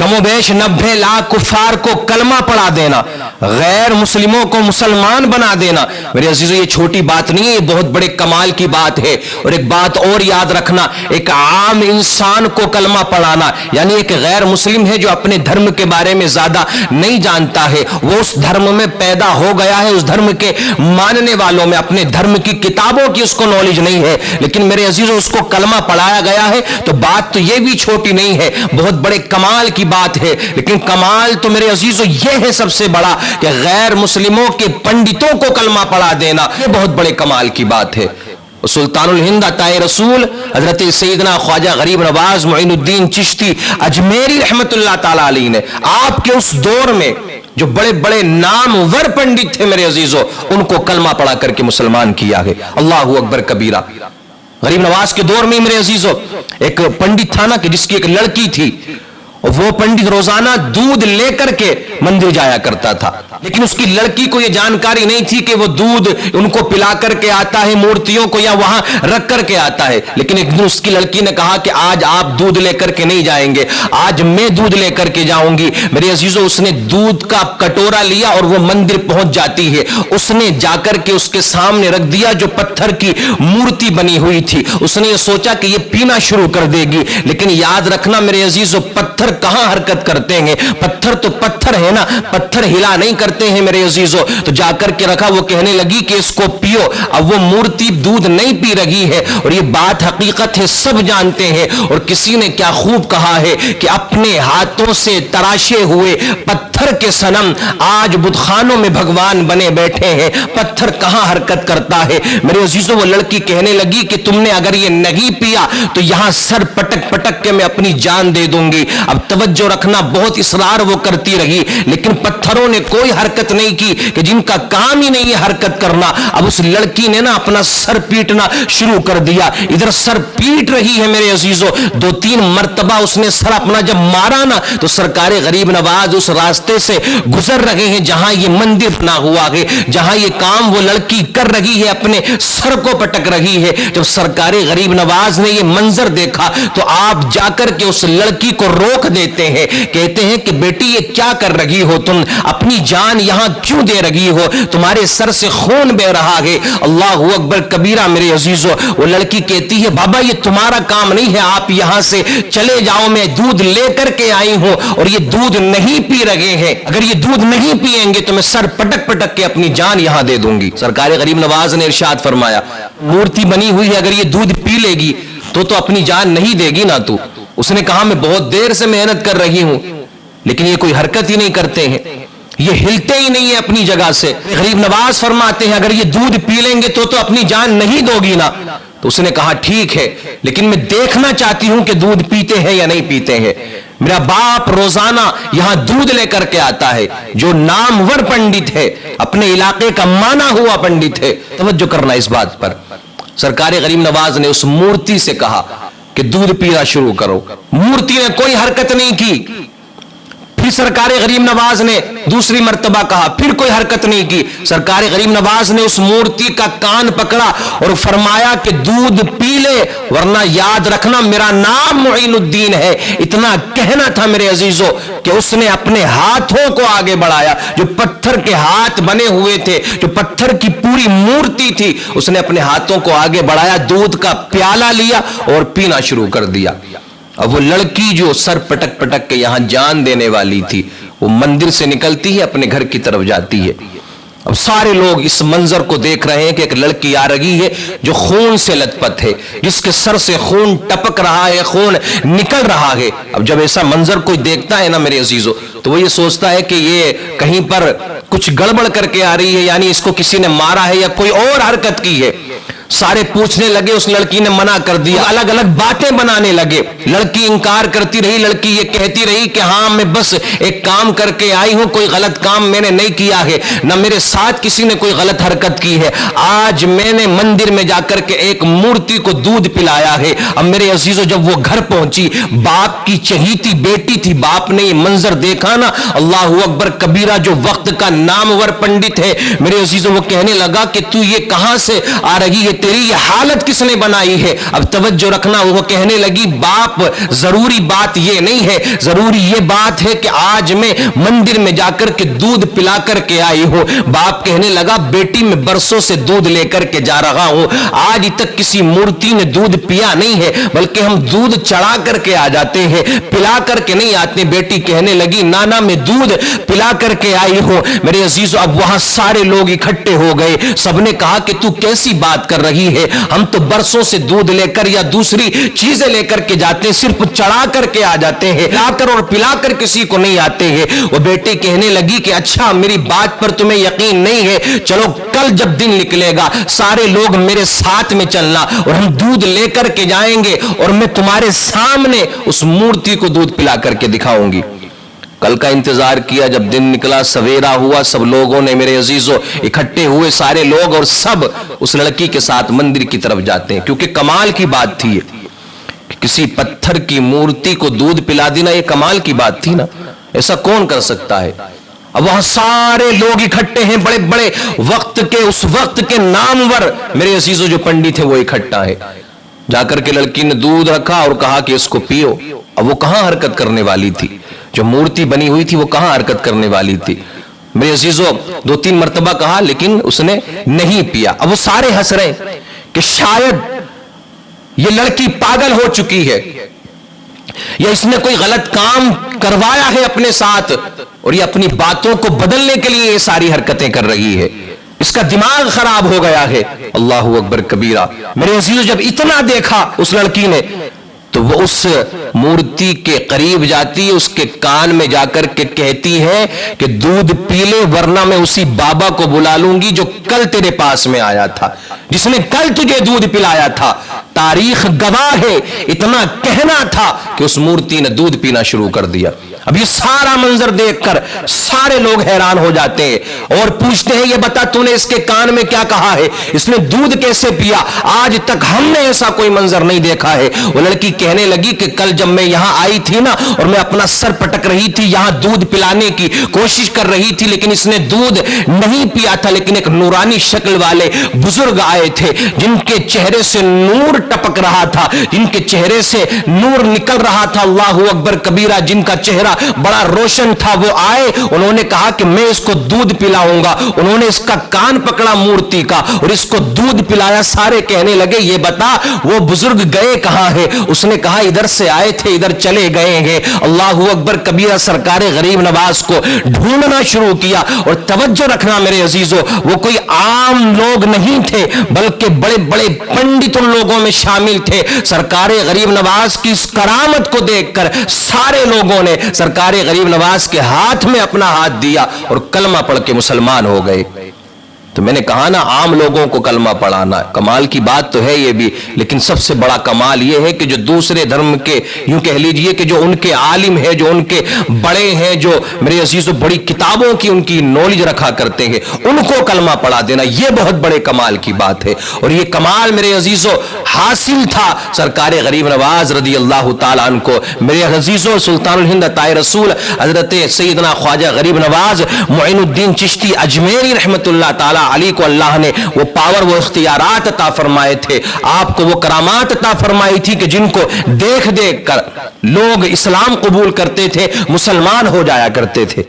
कमो बेश 90 लाख कुफार को कलमा पढ़ा देना, गैर मुस्लिमों को मुसलमान बना देना, मेरे अजीजों ये छोटी बात नहीं है, ये बहुत बड़े कमाल की बात है। और एक बात और याद रखना, एक आम इंसान को कलमा पढ़ाना, यानी एक गैर मुस्लिम है जो अपने धर्म के बारे में ज्यादा नहीं जानता है, वो उस धर्म में पैदा हो गया है, उस धर्म के मानने वालों में, अपने धर्म की किताबों की उसको नॉलेज नहीं है, लेकिन मेरे अजीजों उसको कलमा पढ़ाया गया है, तो बात तो ये भी छोटी नहीं है, बहुत बड़े कमाल की बात है। लेकिन कमाल तो मेरे अजीजों ये है सबसे बड़ा कि गैर मुस्लिमों के पंडितों को कलमा पढ़ा देना, ये बहुत बड़े कमाल की बात है। सुल्तानुल हिंद अताए रसूल हजरत सैयदना ख्वाजा गरीब नवाज मोइनुद्दीन चिश्ती अजमेरी रहमतुल्लाह ताला अलैह ने आपके उस दौर में जो बड़े बड़े नामवर पंडित थे मेरे अजीजों, उनको कलमा पढ़ा करके मुसलमान किया है। अल्लाहु अकबर कबीरा। गरीब नवाज के दौर में मेरे अजीजों एक पंडित था ना कि जिसकी एक लड़की थी, वो पंडित रोजाना दूध लेकर के मंदिर जाया करता था, लेकिन उसकी लड़की को यह जानकारी नहीं थी कि वो दूध उनको पिला करके आता है मूर्तियों को या वहां रख करके आता है। लेकिन एक दिन उसकी लड़की ने कहा कि आज आप दूध लेकर के नहीं जाएंगे, आज मैं दूध लेकर के जाऊंगी। मेरे अजीजों उसने दूध का कटोरा लिया और वो मंदिर पहुंच जाती है, उसने जाकर के उसके सामने रख दिया जो पत्थर की मूर्ति बनी हुई थी। उसने ये सोचा कि ये पीना शुरू कर देगी, लेकिन याद रखना मेरे अजीजों पत्थर कहां हरकत करते हैं, पत्थर तो पत्थर है ना, पत्थर हिला नहीं करते हैं मेरे अजीजों। तो जाकर के रखा, वो कहने लगी कि इसको पियो। अब वो मूर्ति दूध नहीं पी रही है, और ये बात हकीकत है, सब जानते हैं। और किसी ने क्या खूब कहा है कि अपने हाथों से तराशे हुए पत्थर के सनम आज बुतखानों में भगवान बने बैठे हैं, पत्थर कहां हरकत करता है। मेरे अजीजों वो लड़की कहने लगी कि तुमने अगर ये नहीं पिया तो यहां सर पटक पटक के मैं अपनी जान दे दूंगी। अब तवज्जो रखना, बहुत इसरार वो करती रही, लेकिन पत्थरों ने कोई हरकत नहीं की कि जिनका काम ही नहीं है हरकत करना। अब उस लड़की ने ना अपना सर पीटना शुरू कर दिया, इधर सर पीट रही है मेरे अजीजों। 2-3 मर्तबा उसने सर अपना जब मारा ना, तो सरकारे गरीब नवाज उस रास्ते से गुजर रहे हैं जहां ये मंदिर बना हुआ है, जहां ये काम वो लड़की कर रही है, अपने सर को पटक रही है। जब सरकारे गरीब नवाज ने ये मंजर देखा तो आप जाकर के उस लड़की को रोक देते हैं, कहते हैं कि बेटी ये क्या कर रही हो तुम, अपनी जान यहां क्यों दे रही हो, तुम्हारे सर से खून बह रहा है। अल्लाहु अकबर कबीरा मेरे अजीजों। वो लड़की कहती है बाबा ये तुम्हारा काम नहीं है, आप यहां से चले जाओ, मैं दूध लेकर के आई हूं और ये दूध नहीं पी रहे हैं, अगर ये दूध नहीं पिएंगे तो मैं सर पटक पटक के अपनी जान यहां दे दूंगी। सरकार गरीब नवाज ने इरशाद फरमाया, मूर्ति बनी हुई है, अगर ये दूध पी लेगी तो अपनी जान नहीं देगी ना तू। उसने कहा मैं बहुत देर से मेहनत कर रही हूं, लेकिन ये कोई हरकत ही नहीं करते हैं, ये हिलते ही नहीं है अपनी जगह से। गरीब नवाज फरमाते हैं अगर ये दूध पी लेंगे तो अपनी जान नहीं दोगी ना। तो उसने कहा ठीक है, लेकिन मैं देखना चाहती हूं कि दूध पीते हैं या नहीं पीते हैं। मेरा बाप रोजाना यहां दूध लेकर के आता है, जो नामवर पंडित है, अपने इलाके का माना हुआ पंडित है। तवज्जो करना इस बात पर। सरकार गरीब नवाज ने उस मूर्ति से कहा कि दूध पीना शुरू करो। मूर्ति ने कोई हरकत नहीं की। फिर सरकार गरीब नवाज ने दूसरी मर्तबा कहा, फिर कोई हरकत नहीं की। सरकार गरीब नवाज ने उस मूर्ति का कान पकड़ा और फरमाया कि दूध पी ले, वरना याद रखना मेरा नाम मोइनुद्दीन है। इतना कहना था मेरे अजीजों कि उसने अपने हाथों को आगे बढ़ाया, जो पत्थर के हाथ बने हुए थे, जो पत्थर की पूरी मूर्ति थी, उसने अपने हाथों को आगे बढ़ाया, दूध का प्याला लिया और पीना शुरू कर दिया। अब वो लड़की जो सर पटक पटक के यहां जान देने वाली थी, वो मंदिर से निकलती है, अपने घर की तरफ जाती है। अब सारे लोग इस मंजर को देख रहे हैं कि एक लड़की आ रही है जो खून से लथपथ है, जिसके सर से खून टपक रहा है, खून निकल रहा है। अब जब ऐसा मंजर कोई देखता है ना मेरे अजीजों, तो वो ये सोचता है कि ये कहीं पर कुछ गड़बड़ करके आ रही है, यानी इसको किसी ने मारा है या कोई और हरकत की है। सारे पूछने लगे, उस लड़की ने मना कर दिया, अलग अलग बातें बनाने लगे। लड़की इंकार करती रही, लड़की ये कहती रही कि हाँ मैं बस एक काम करके आई हूं, कोई गलत काम मैंने नहीं किया है, ना मेरे साथ किसी ने कोई गलत हरकत की है। आज मैंने मंदिर में जाकर के एक मूर्ति को दूध पिलाया है। अब मेरे अजीजों जब वो घर पहुंची, बाप की चहीती बेटी थी, बाप ने ये मंजर देखा ना, अल्लाहु अकबर कबीरा, जो वक्त का नामवर पंडित है मेरे अजीजों, वो कहने लगा कि तू ये कहां से आ रही है, तेरी ये हालत किसने बनाई है। अब तवज्जो रखना, वो कहने लगी बाप जरूरी बात ये नहीं है, जरूरी ये बात है कि आज मैं मंदिर में जाकर के दूध पिला करके आई हूं। बाप कहने लगा बेटी मैं बरसों से दूध लेकर के जा रहा हूं, आज तक किसी मूर्ति ने दूध पिया नहीं है, बल्कि हम दूध चढ़ा करके आ जाते हैं, पिला करके नहीं आते। बेटी कहने लगी नाना मैं दूध पिला करके आई हूं। मेरे अजीजों, अब वहां सारे लोग इकट्ठे हो गए, सबने कहा कि तू कैसी बात कर रही है, हम तो बरसों से दूध लेकर या दूसरी चीजें लेकर के जाते हैं, सिर्फ चढ़ा करके आ जाते हैं, लाकर और पिलाकर किसी को नहीं आते हैं। वो बेटी कहने लगी कि अच्छा मेरी बात पर तुम्हें यकीन नहीं है, चलो कल जब दिन निकलेगा सारे लोग मेरे साथ में चलना और हम दूध लेकर के जाएंगे और मैं तुम्हारे सामने उस मूर्ति को दूध पिला करके दिखाऊंगी। कल का इंतजार किया, जब दिन निकला सवेरा हुआ, सब लोगों ने मेरे अजीजों इकट्ठे हुए सारे लोग और सब उस लड़की के साथ मंदिर की तरफ जाते हैं, क्योंकि कमाल की बात थी कि किसी पत्थर की मूर्ति को दूध पिला देना, ये कमाल की बात थी ना, ऐसा कौन कर सकता है। अब वहां सारे लोग इकट्ठे हैं, बड़े बड़े वक्त के उस वक्त के नामवर मेरे अजीजों जो पंडित है वो इकट्ठा है। जाकर के लड़की ने दूध रखा और कहा कि इसको पियो। अब वो कहां हरकत करने वाली थी, जो मूर्ति बनी हुई थी वो कहां हरकत करने वाली थी। मेरे अजीजों 2-3 मर्तबा कहा लेकिन उसने नहीं पिया। अब वो सारे हंस रहे कि शायद ये लड़की पागल हो चुकी है या इसने कोई गलत काम करवाया है अपने साथ और ये अपनी बातों को बदलने के लिए ये सारी हरकतें कर रही है, इसका दिमाग खराब हो गया है। अल्लाहु अकबर कबीरा। मेरे अजीजों, जब इतना देखा उस लड़की ने तो वो उस मूर्ति के करीब जाती है, उसके कान में जाकर के कहती है कि दूध पी ले वरना मैं उसी बाबा को बुला लूंगी जो कल तेरे पास में आया था, जिसने कल तुझे दूध पिलाया था। तारीख गवाह है, इतना कहना था कि उस मूर्ति ने दूध पीना शुरू कर दिया। अब ये सारा मंजर देखकर सारे लोग हैरान हो जाते हैं और पूछते हैं ये बता तूने इसके कान में क्या कहा है, इसने दूध कैसे पिया, आज तक हमने ऐसा कोई मंजर नहीं देखा है। वो लड़की कहने लगी कि कल जब मैं यहां आई थी ना और मैं अपना सर पटक रही थी, यहां दूध पिलाने की कोशिश कर रही थी, लेकिन इसने दूध नहीं पिया था। लेकिन एक नूरानी शक्ल वाले बुजुर्ग आए थे जिनके चेहरे से नूर टपक रहा था, जिनके चेहरे से नूर निकल रहा था, अल्लाहु अकबर कबीरा, जिनका चेहरा बड़ा रोशन था। वो आए, उन्होंने कहा कि मैं इसको दूध पिलाऊंगा। उन्होंने इसका कान पकड़ा मूर्ति का और इसको दूध पिलाया। सारे कहने लगे ये बता वो बुजुर्ग गए कहां है। उसने कहा इधर से आए थे इधर चले गए हैं। अल्लाहु अकबर कबीरा। सरकारे गरीब नवाज को ढूंढना शुरू किया। और तवज्जो रखना मेरे अजीजों, वो कोई आम लोग नहीं थे बल्कि बड़े बड़े पंडित उन लोगों में शामिल थे। सरकारे गरीब नवाज की इस करामत को देखकर सारे लोगों ने सरकारे गरीब नवाज के हाथ में अपना हाथ दिया और कलमा पढ़ के मुसलमान हो गए। तो मैंने कहा ना, आम लोगों को कलमा पढ़ाना कमाल की बात तो है ये भी, लेकिन सबसे बड़ा कमाल ये है कि जो दूसरे धर्म के, यूं कह लीजिए कि जो उनके आलिम है, जो उनके बड़े हैं, जो मेरे अजीजों बड़ी किताबों की उनकी नॉलेज रखा करते हैं, उनको कलमा पढ़ा देना ये बहुत बड़े कमाल की बात है। और ये कमाल मेरे अजीजों हासिल था सरकारे गरीब नवाज रदी अल्लाह ताला अन्हो को। मेरे अजीजों, सुल्तानुल हिंद ताए रसूल हजरत सैयदना ख्वाजा गरीब नवाज मुइनुद्दीन चिश्ती अजमेरी रहमतुल्लाह ताला अली को अल्लाह ने वो पावर, वो इख्तियारात अता फरमाए थे, आपको वो करामात अता फरमाई थी कि जिनको देख देख कर लोग इस्लाम कबूल करते थे, मुसलमान हो जाया करते थे।